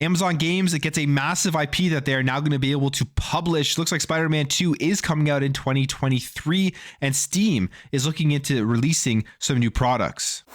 Amazon Games, it gets a massive IP that they're now going to be able to publish. Looks like Spider-Man 2 is coming out in 2023, and Steam is looking into releasing some new products.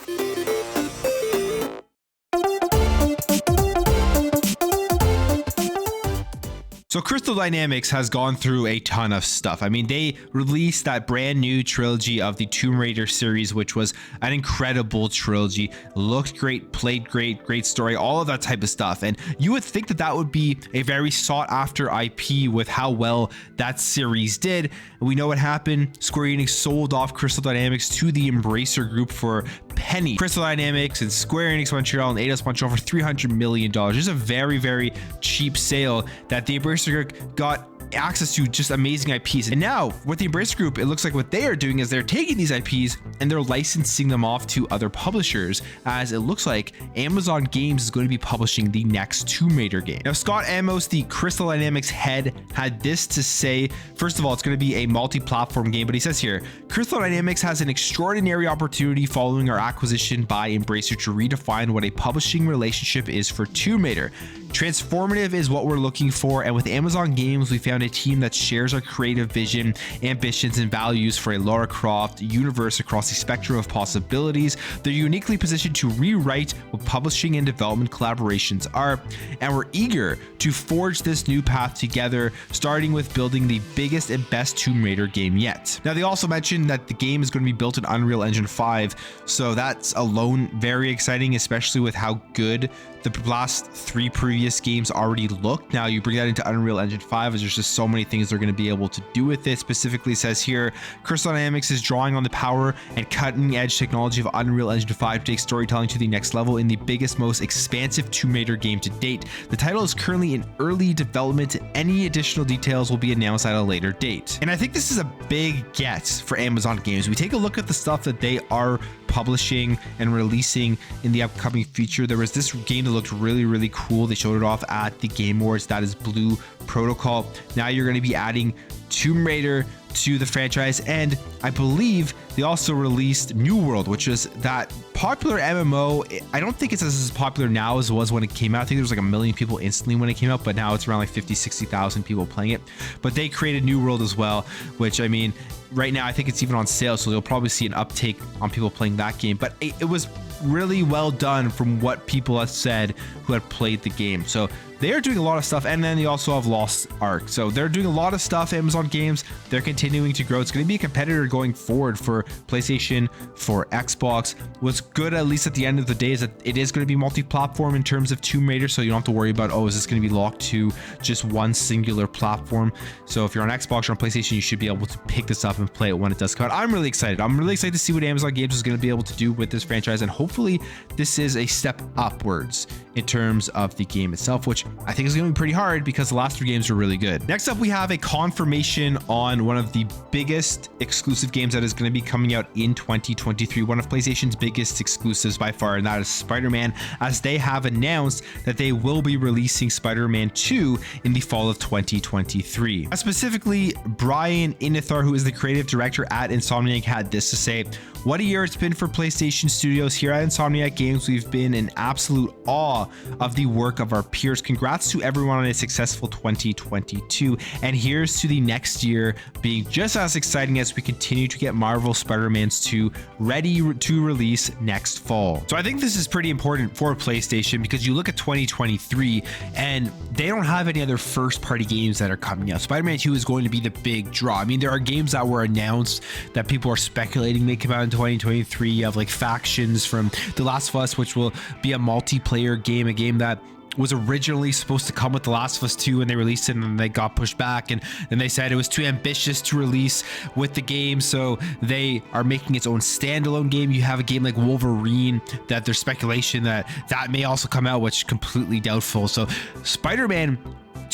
So Crystal Dynamics has gone through a ton of stuff. I mean, they released that brand new trilogy of the Tomb Raider series, which was an incredible trilogy. Looked great, played great, great story, all of that type of stuff. And you would think that that would be a very sought after IP with how well that series did. And we know what happened. Square Enix sold off Crystal Dynamics to the Embracer Group for penny. Crystal Dynamics and Square Enix Montreal and Eidos Montreal for $300 million. It's a very, very cheap sale that the Embracer Group got access to just amazing IPs. And now with the Embracer Group, it looks like what they are doing is they're taking these IPs and they're licensing them off to other publishers, as it looks like Amazon Games is going to be publishing the next Tomb Raider game. Now, Scott Amos, the Crystal Dynamics head, had this to say. First of all, it's going to be a multi-platform game, but he says here, Crystal Dynamics has an extraordinary opportunity following our acquisition by Embracer to redefine what a publishing relationship is for Tomb Raider. Transformative is what we're looking for, and with Amazon Games, we found a team that shares our creative vision, ambitions, and values for a Lara Croft universe across the spectrum of possibilities. They're uniquely positioned to rewrite what publishing and development collaborations are, and we're eager to forge this new path together, starting with building the biggest and best Tomb Raider game yet. Now, they also mentioned that the game is going to be built in Unreal Engine 5, so that's alone very exciting, especially with how good the last 3 previous games already look. Now you bring that into Unreal Engine 5, as there's just so many things they're going to be able to do with it. Specifically says here, Crystal Dynamics is drawing on the power and cutting edge technology of Unreal Engine 5 to take storytelling to the next level in the biggest, most expansive Tomb Raider game to date. The title is currently in early development. Any additional details will be announced at a later date. And I think this is a big get for Amazon Games. We take a look at the stuff that they are publishing and releasing in the upcoming future. There was this game that looked really, really cool. They showed it off at the Game Awards. That is Blue Protocol. Now you're going to be adding Tomb Raider to the franchise, and I believe they also released New World, which is that popular MMO. I don't think it's as popular now as it was when it came out. I think there was like 1 million people instantly when it came out, but now it's around like 50,000-60,000 people playing it. But they created New World as well, which, I mean, right now I think it's even on sale, so you'll probably see an uptake on people playing that game. But it was really well done from what people have said who had played the game. So they are doing a lot of stuff, and then they also have Lost Ark. So they're doing a lot of stuff. Amazon Games, they're continuing to grow. It's going to be a competitor going forward for PlayStation, for Xbox. What's good, at least at the end of the day, is that it is going to be multi-platform in terms of Tomb Raider, so you don't have to worry about, oh, is this going to be locked to just one singular platform? So if you're on Xbox or on PlayStation, you should be able to pick this up and play it when it does come out. I'm really excited. I'm really excited to see what Amazon Games is going to be able to do with this franchise, and hopefully this is a step upwards in terms of the game itself, which I think is going to be pretty hard because the last 3 games are really good. Next up, we have a confirmation on one of the biggest exclusive games that is going to be coming out in 2023, one of PlayStation's biggest exclusives by far, and that is Spider-Man, as they have announced that they will be releasing Spider-Man 2 in the fall of 2023. Specifically, Brian Inithar, who is the creative director at Insomniac, had this to say: "What a year it's been for PlayStation Studios. Here at Insomniac Games, we've been in absolute awe of the work of our peers. Congrats to everyone on a successful 2022, and here's to the next year being just as exciting as we continue to get Marvel Spider-Man's 2 ready to release next fall." So I think this is pretty important for PlayStation, because you look at 2023 and they don't have any other first-party games that are coming out. Spider-Man 2 is going to be the big draw. I mean, there are games that were announced that people are speculating may come out in 2023. You have like Factions from The Last of Us, which will be a multiplayer game, a game that was originally supposed to come with The Last of Us 2, and they released it and they got pushed back, and then they said it was too ambitious to release with the game, so they are making its own standalone game. You have a game like Wolverine that there's speculation that may also come out, which is completely doubtful. So Spider-Man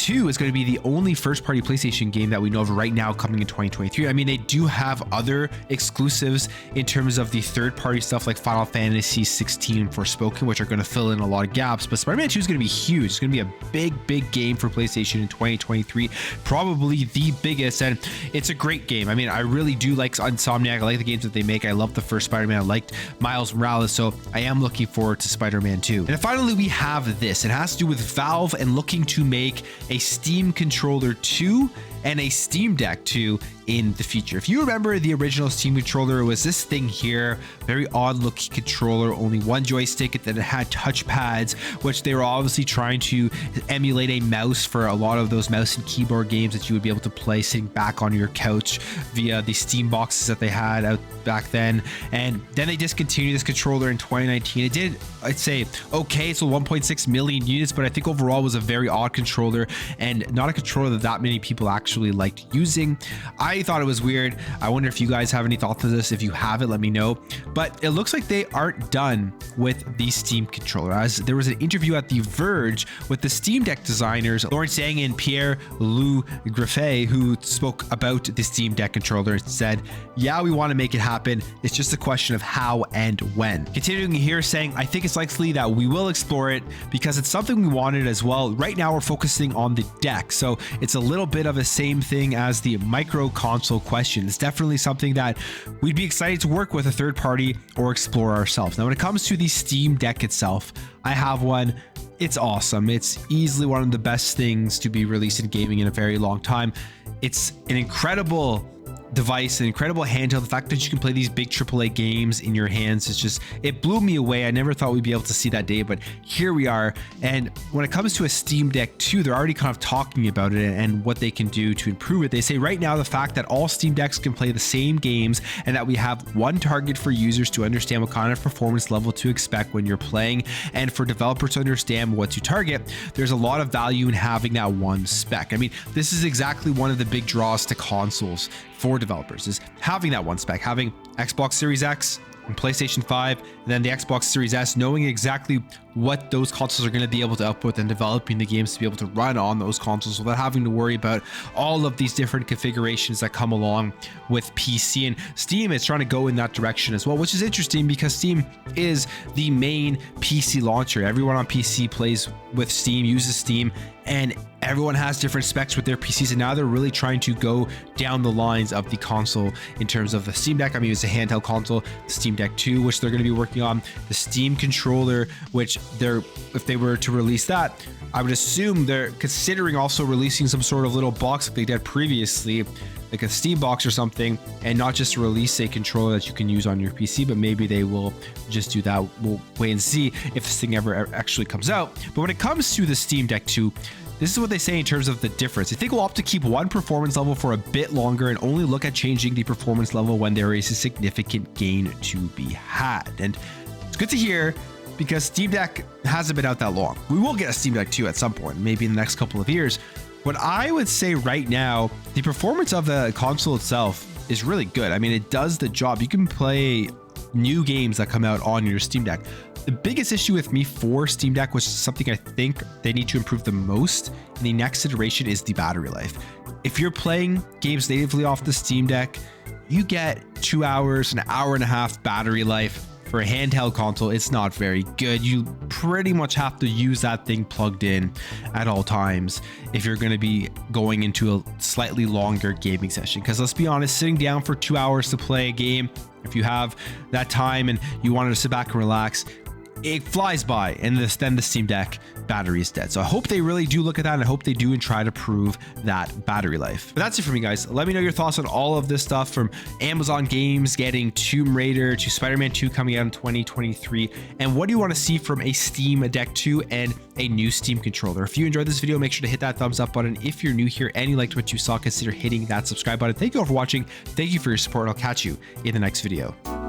2 is going to be the only first-party PlayStation game that we know of right now coming in 2023. I mean, they do have other exclusives in terms of the third-party stuff like Final Fantasy 16 and Forspoken, which are going to fill in a lot of gaps, but Spider-Man 2 is going to be huge. It's going to be a big game for PlayStation in 2023, probably the biggest, and it's a great game. I mean, I really do like Insomniac. I like the games that they make. I love the first Spider-Man. I liked Miles Morales, so I am looking forward to Spider-Man 2. And finally, we have this. It has to do with Valve and looking to make a Steam Controller 2 and a Steam Deck 2 in the future. If you remember the original Steam controller, it was this thing here, very odd looking controller, only one joystick, and then it had touch pads, which they were obviously trying to emulate a mouse for a lot of those mouse and keyboard games that you would be able to play sitting back on your couch via the Steam boxes that they had out back then. And then they discontinued this controller in 2019. It did, I'd say, okay, so 1.6 million units, but I think overall it was a very odd controller and not a controller that many people actually liked using. I thought it was weird. I wonder if you guys have any thoughts on this. If you have it, let me know. But it looks like they aren't done with the Steam controller, as there was an interview at The Verge with the Steam Deck designers, Lawrence Yang and Pierre-Louis Griffet, who spoke about the Steam Deck controller and said, yeah, we want to make it happen. It's just a question of how and when. Continuing here saying, I think it's likely that we will explore it because it's something we wanted as well. Right now we're focusing on the deck, so it's a little bit of a same thing as the micro console question. It's definitely something that we'd be excited to work with a third party or explore ourselves. Now, when it comes to the Steam Deck itself, I have one. It's awesome. It's easily one of the best things to be released in gaming in a very long time. It's an incredible device, an incredible handheld. The fact that you can play these big AAA games in your hands, it's just, it blew me away. I never thought we'd be able to see that day, but here we are. And when it comes to a Steam Deck 2, they're already kind of talking about it and what they can do to improve it. They say right now the fact that all Steam Decks can play the same games and that we have one target for users to understand what kind of performance level to expect when you're playing, and for developers to understand what to target, there's a lot of value in having that one spec. I mean, this is exactly one of the big draws to consoles for developers, is having that one spec, having Xbox Series X and PlayStation 5, and then the Xbox Series S, knowing exactly what those consoles are going to be able to output and developing the games to be able to run on those consoles without having to worry about all of these different configurations that come along with PC. And Steam is trying to go in that direction as well, which is interesting because Steam is the main PC launcher. Everyone on PC plays with Steam, uses Steam, and everyone has different specs with their PCs, and now they're really trying to go down the lines of the console in terms of the Steam Deck. I mean, it's a handheld console, the Steam Deck 2, which they're going to be working on, the Steam controller, which if they were to release that, I would assume they're considering also releasing some sort of little box like they did previously, like a Steam box or something, and not just release a controller that you can use on your PC, but maybe they will just do that. We'll wait and see if this thing ever actually comes out. But when it comes to the Steam Deck 2, this is what they say in terms of the difference. I think we'll opt to keep one performance level for a bit longer and only look at changing the performance level when there is a significant gain to be had. And it's good to hear, because Steam Deck hasn't been out that long. We will get a Steam Deck 2 at some point, maybe in the next couple of years. What I would say right now, the performance of the console itself is really good. I mean, it does the job. You can play new games that come out on your Steam Deck. The biggest issue with me for Steam Deck, which is something I think they need to improve the most in the next iteration, is the battery life. If you're playing games natively off the Steam Deck, you get 2 hours, an hour and a half battery life. For a handheld console, it's not very good. You pretty much have to use that thing plugged in at all times if you're going to be going into a slightly longer gaming session. Because let's be honest, sitting down for 2 hours to play a game, if you have that time and you wanted to sit back and relax, it flies by, and then the Steam Deck battery is dead. So I hope they really do look at that, and I hope they do and try to prove that battery life. But that's it for me, guys. Let me know your thoughts on all of this stuff, from Amazon games getting Tomb Raider to Spider-Man 2 coming out in 2023, and what do you want to see from a Steam Deck 2 and a new Steam controller. If you enjoyed this video, make sure to hit that thumbs up button. If you're new here and you liked what you saw, consider hitting that subscribe button. Thank you all for watching. Thank you for your support. I'll catch you in the next video.